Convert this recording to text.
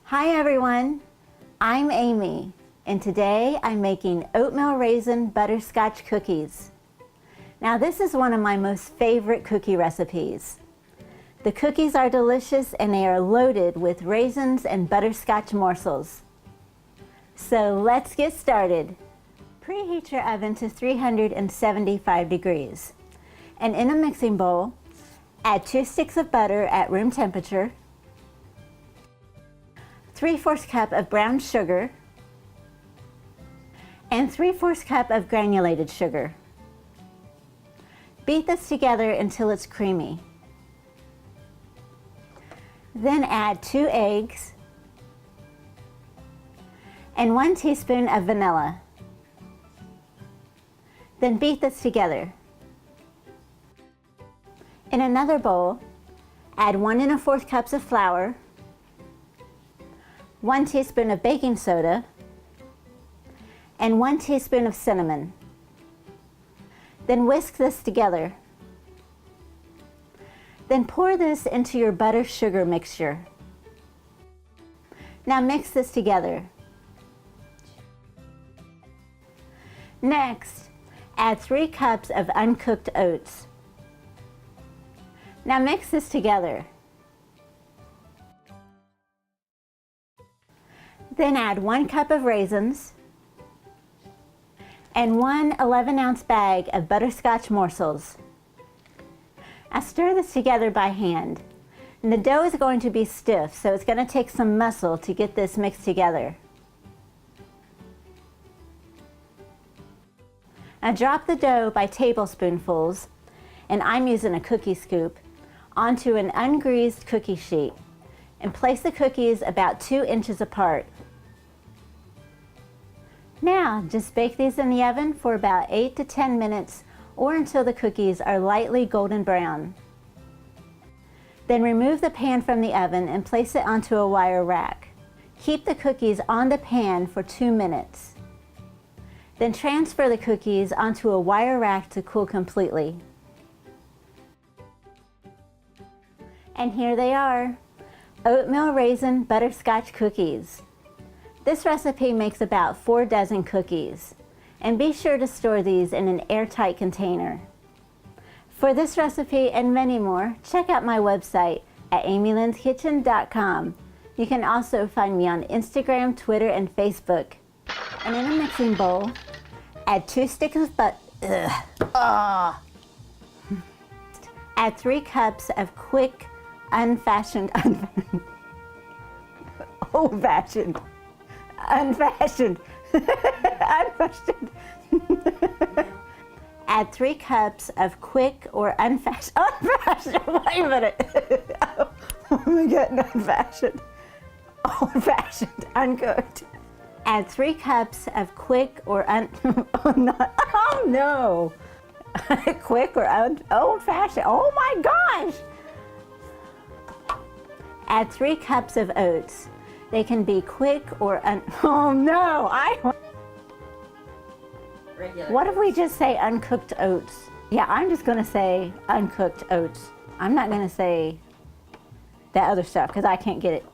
Hi everyone, I'm Amy, and today I'm making oatmeal raisin butterscotch cookies. Now this is one of my most favorite cookie recipes. The cookies are delicious and they are loaded with raisins and butterscotch morsels. So let's get started. Preheat your oven to 375 degrees. And in a mixing bowl, add 2 sticks of butter at room temperature, 3/4 cup of brown sugar, and 3/4 cup of granulated sugar. Beat this together until it's creamy. Then add 2 eggs and 1 teaspoon of vanilla. Then beat this together. In another bowl, add 1 1/4 cups of flour, 1 teaspoon of baking soda, and 1 teaspoon of cinnamon. Then whisk this together. Then pour this into your butter sugar mixture. Now mix this together. Next, add 3 cups of uncooked oats. Now mix this together. Then add 1 cup of raisins and 1 11-ounce bag of butterscotch morsels. Now stir this together by hand. And the dough is going to be stiff, so it's going to take some muscle to get this mixed together. Now drop the dough by tablespoonfuls, and I'm using a cookie scoop, onto an ungreased cookie sheet, and place the cookies about 2 inches apart. Now, just bake these in the oven for about 8 to 10 minutes or until the cookies are lightly golden brown. Then remove the pan from the oven and place it onto a wire rack. Keep the cookies on the pan for 2 minutes. Then transfer the cookies onto a wire rack to cool completely. And here they are, oatmeal raisin butterscotch cookies. This recipe makes about 4 dozen cookies, and be sure to store these in an airtight container. For this recipe and many more, check out my website at amylynnskitchen.com. You can also find me on Instagram, Twitter, and Facebook. And in a mixing bowl, add 2 sticks of Add 3 cups of quick, unfashioned, old-fashioned, unfashioned, unfashioned. Add 3 cups of quick or unfashioned, wait a minute. Oh my God, unfashioned, old-fashioned, uncooked. Add 3 cups of quick or oh no. Quick or old-fashioned, oh my gosh. Add 3 cups of oats. They can be quick or oh no, what if we just say uncooked oats? Yeah, I'm just gonna say uncooked oats. I'm not gonna say that other stuff because I can't get it.